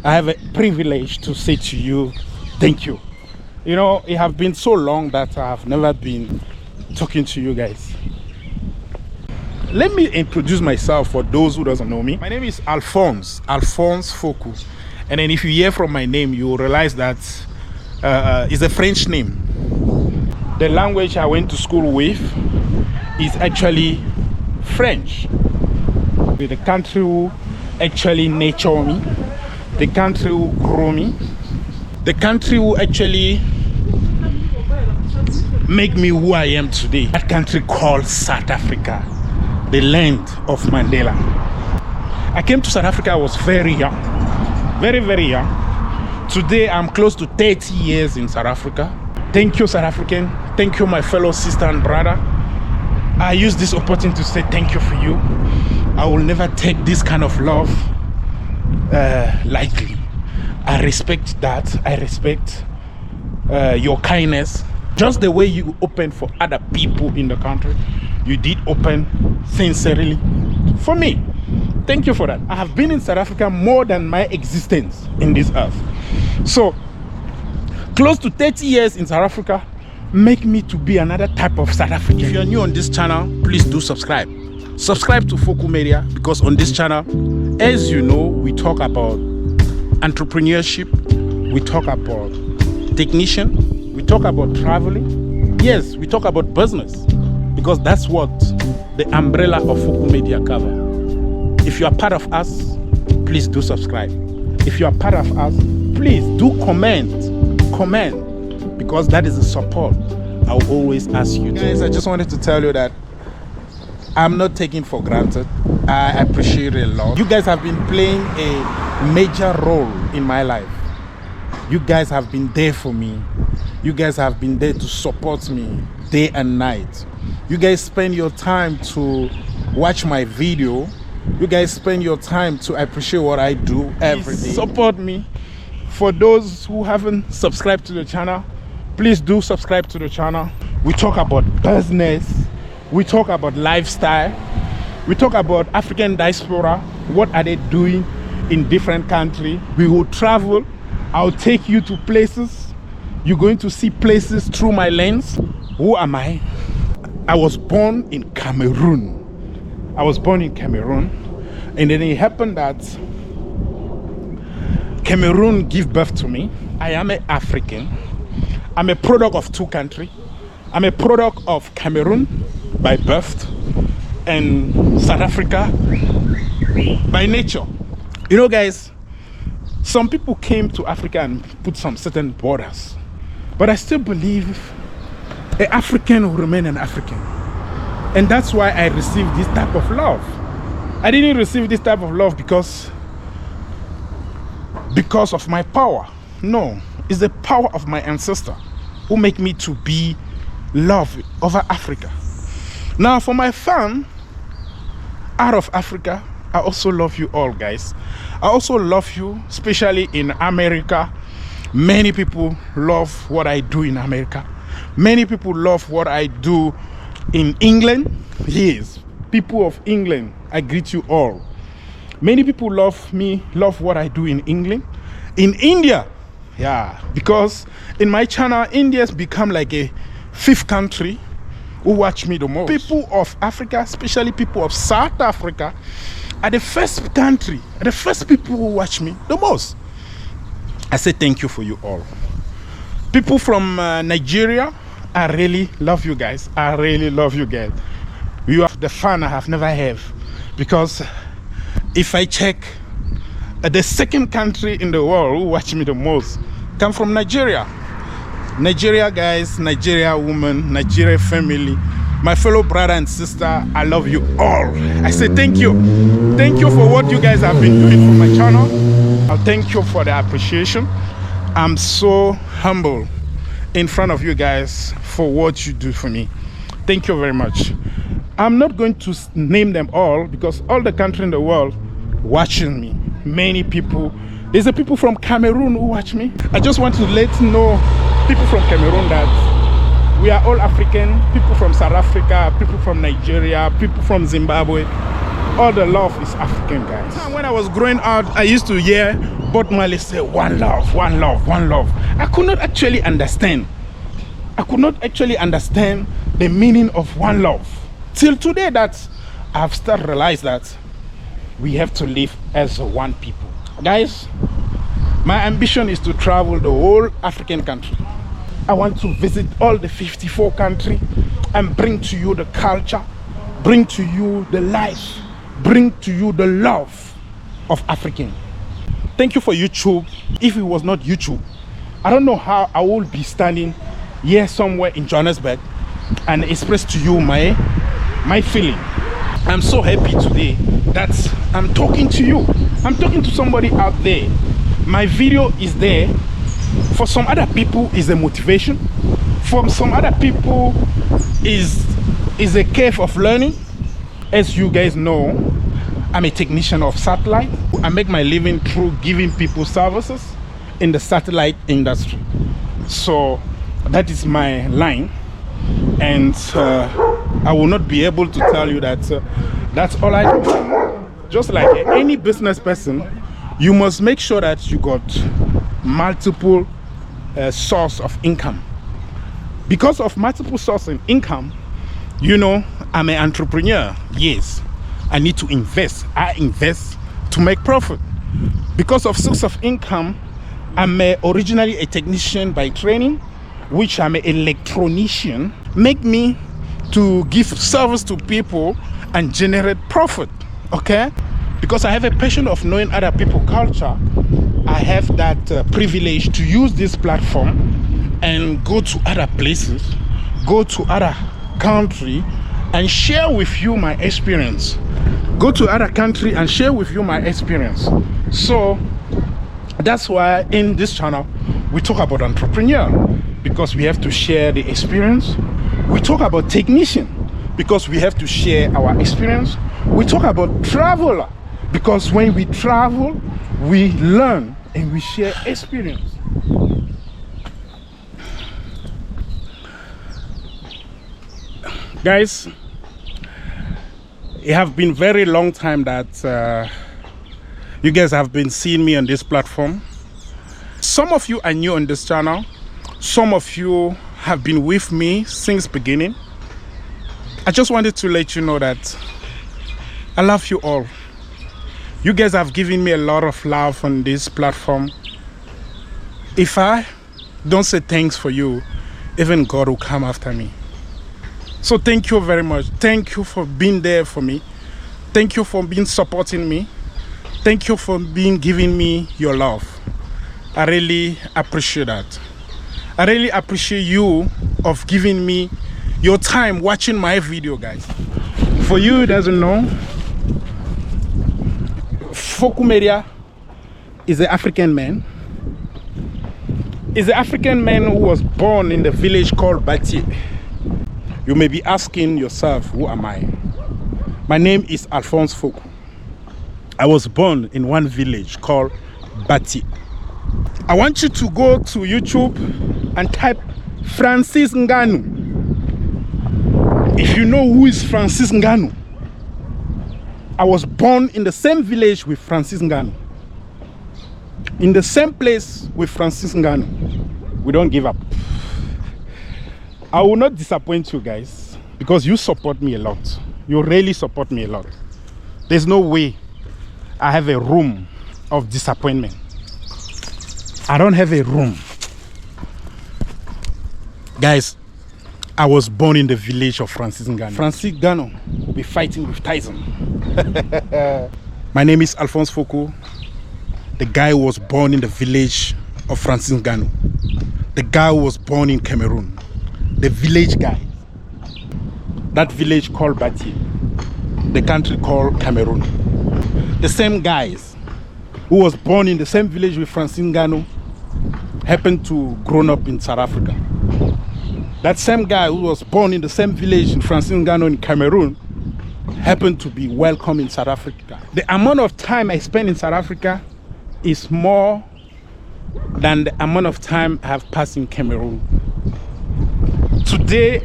I have a privilege to say to you, thank you. You know, it has been so long that I have never been talking to you guys. Let me introduce myself for those who doesn't know me. My name is Alphonse Fokou. And then if you hear from my name, you will realize that it's a French name. The language I went to school with is actually French. The country who actually nurtured me, the country who grew me, the country who actually make me who I am today. That country called South Africa, the land of Mandela. I came to South Africa, I was very young, very young. Today I'm close to 30 years in South Africa. Thank you, South African. Thank you, my fellow sister and brother. I use this opportunity to say thank you for you. I will never take this kind of love lightly. I respect that. I respect your kindness. Just the way you open for other people in the country, you did open sincerely for me. Thank you for that. I have been in South Africa more than my existence in this earth. So, close to 30 years in South Africa make me to be another type of South African. If you are new on this channel, please do subscribe. Subscribe to Fokoumedia, because on this channel, as you know, we talk about entrepreneurship, we talk about technician, we talk about traveling. Yes, we talk about business, because that's what the umbrella of Fokoumedia cover. If you are part of us, please do subscribe. If you are part of us, please do comment, because that is the support I'll always ask you. Guys, I just wanted to tell you that I'm not taking for granted. I appreciate it a lot. You guys have been playing a major role in my life. You guys have been there for me. You guys have been there to support me day and night. You guys spend your time to watch my video. You guys spend your time to appreciate what I do every day. Support me. For those who haven't subscribed to the channel, please do subscribe to the channel. We talk about business, we talk about lifestyle, we talk about African diaspora, what are they doing in different countries. We will travel. I'll take you to places. You're going to see places through my lens. Who am I? I was born in Cameroon. And then it happened that Cameroon gave birth to me. I am an African. I'm a product of two countries. I'm a product of Cameroon by birth and South Africa by nature. You know, guys, some people came to Africa and put some certain borders, but I still believe an African will remain an African. And that's why I received this type of love. I didn't receive this type of love because of my power. No, it's the power of my ancestor who make me to be loved over Africa. Now, for my fan out of Africa, I also love you all, guys. I also love you, especially in America. Many people love what I do in America. Many people love what I do in England. Yes, people of England, I greet you all. Many people love what I do in England. In India, yeah, because in my channel, India's become like a fifth country who watch me the most. People of Africa, especially people of South Africa, are the first country, the first people who watch me the most. I say thank you for you all. People from Nigeria, I really love you guys. I really love you guys. You are the fan I have never had, because if I check, the second country in the world who watch me the most come from Nigeria. Nigeria guys, Nigeria woman, Nigeria family, my fellow brother and sister, I love you all. I say thank you. Thank you for what you guys have been doing for my channel. I'll thank you for the appreciation. I'm so humble in front of you guys for what you do for me. Thank you very much. I'm not going to name them all, because all the country in the world watching me. Many people. There's a people from Cameroon who watch me. I just want to let know people from Cameroon that we are all African. People from South Africa, people from Nigeria, people from Zimbabwe. all the love is African, guys. When I was growing up, I used to hear Bob Marley say, one love, one love, one love. I could not actually understand. I could not actually understand the meaning of one love. Till today that I've started to realize that we have to live as one people. Guys, my ambition is to travel the whole African country. I want to visit all the 54 countries and bring to you the culture, bring to you the life, bring to you the love of African. Thank you for YouTube. If it was not YouTube, I don't know how I would be standing here somewhere in Johannesburg and express to you my feeling. I'm so happy today that I'm talking to you. I'm talking to somebody out there. My video is there. For some other people is a motivation. For some other people is a cave of learning. As you guys know, I'm a technician of satellite. I make my living through giving people services in the satellite industry. So that is my line, and I will not be able to tell you that that's all I do. Just like any business person, you must make sure that you got multiple source of income. Because of multiple source of income, you know, I'm an entrepreneur. Yes, I need to invest. I invest to make profit. Because of source of income, I'm originally a technician by training, which I'm an electronician. Make me to give service to people and generate profit. Okay, because I have a passion of knowing other people's culture. I have that privilege to use this platform and go to other places, go to other country and share with you my experience. Go to other country and share with you my experience. So that's why in this channel we talk about entrepreneur, because we have to share the experience. We talk about technician because we have to share our experience. We talk about traveler because when we travel, we learn and we share experience. Guys, it have been very long time that you guys have been seeing me on this platform. Some of you are new on this channel. Some of you have been with me since beginning. I just wanted to let you know that I love you all. You guys have given me a lot of love on this platform. If I don't say thanks for you, even God will come after me. So thank you very much. Thank you for being there for me. Thank you for being supporting me. Thank you for giving me your love. I really appreciate that. I really appreciate you of giving me your time watching my video, guys. For you who doesn't know, Fokoumedia is an African man. Is an African man who was born in the village called Bati. You may be asking yourself, who am I? My name is Alphonse Fokou. I was born in one village called Bati. I want you to go to YouTube and type Francis Ngannou. If you know who is Francis Ngannou, I was born in the same village with Francis Ngannou. In the same place with Francis Ngannou. We don't give up. I will not disappoint you guys because you support me a lot. You really support me a lot. There's no way I have a room of disappointment. I don't have a room. Guys, I was born in the village of Francis Ngannou. Francis Ngannou will be fighting with Tyson. My name is Alphonse Fokou. The guy who was born in the village of Francis Ngannou. The guy who was born in Cameroon. The village guy. That village called Bati. The country called Cameroon. The same guys who was born in the same village with Francis Ngannou happened to grow up in South Africa. That same guy who was born in the same village in Francis Ngannou in Cameroon happened to be welcome in South Africa. The amount of time I spent in South Africa is more than the amount of time I have passed in Cameroon. Today,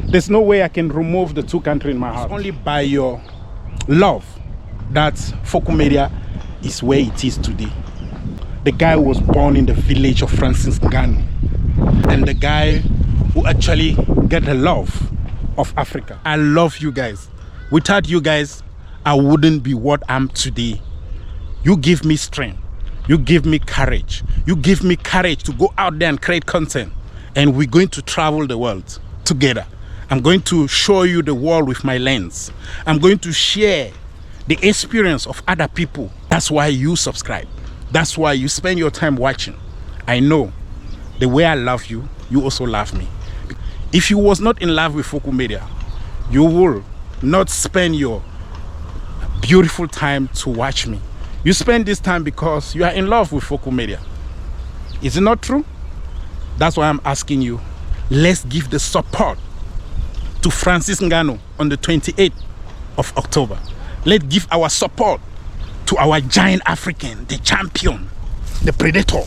there's no way I can remove the two countries in my heart. Only by your love that fokoumedia is where it is today. The guy was born in the village of Francis Ngannou, and the guy who actually get the love of Africa. I love you guys. Without you guys, I wouldn't be what I'm today. You give me strength. You give me courage. You give me courage to go out there and create content. And we're going to travel the world together. I'm going to show you the world with my lens. I'm going to share the experience of other people. That's why you subscribe. That's why you spend your time watching. I know the way I love you, you also love me. If you was not in love with fokoumedia, you will not spend your beautiful time to watch me. You spend this time because you are in love with fokoumedia. Is it not true? That's why I'm asking you, let's give the support to Francis Ngannou on the 28th of October. Let's give our support to our giant African, the champion, the predator.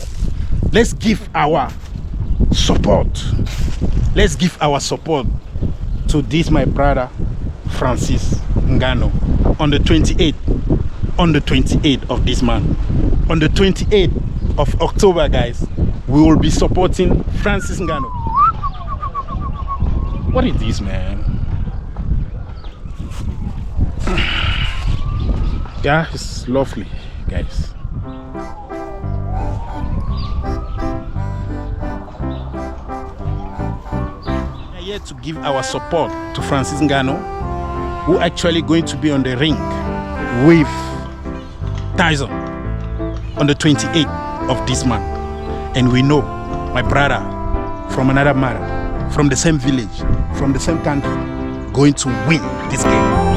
Let's give our support. Let's give our support to this, my brother, Francis Ngannou, on the 28th. On the 28th of this month. On the 28th of October, guys, we will be supporting Francis Ngannou. What is this, man? Yeah, it's lovely, guys. We are here to give our support to Francis Ngannou, who actually going to be on the ring with Tyson on the 28th of this month. And we know my brother from another mother, from the same village, from the same country, going to win this game.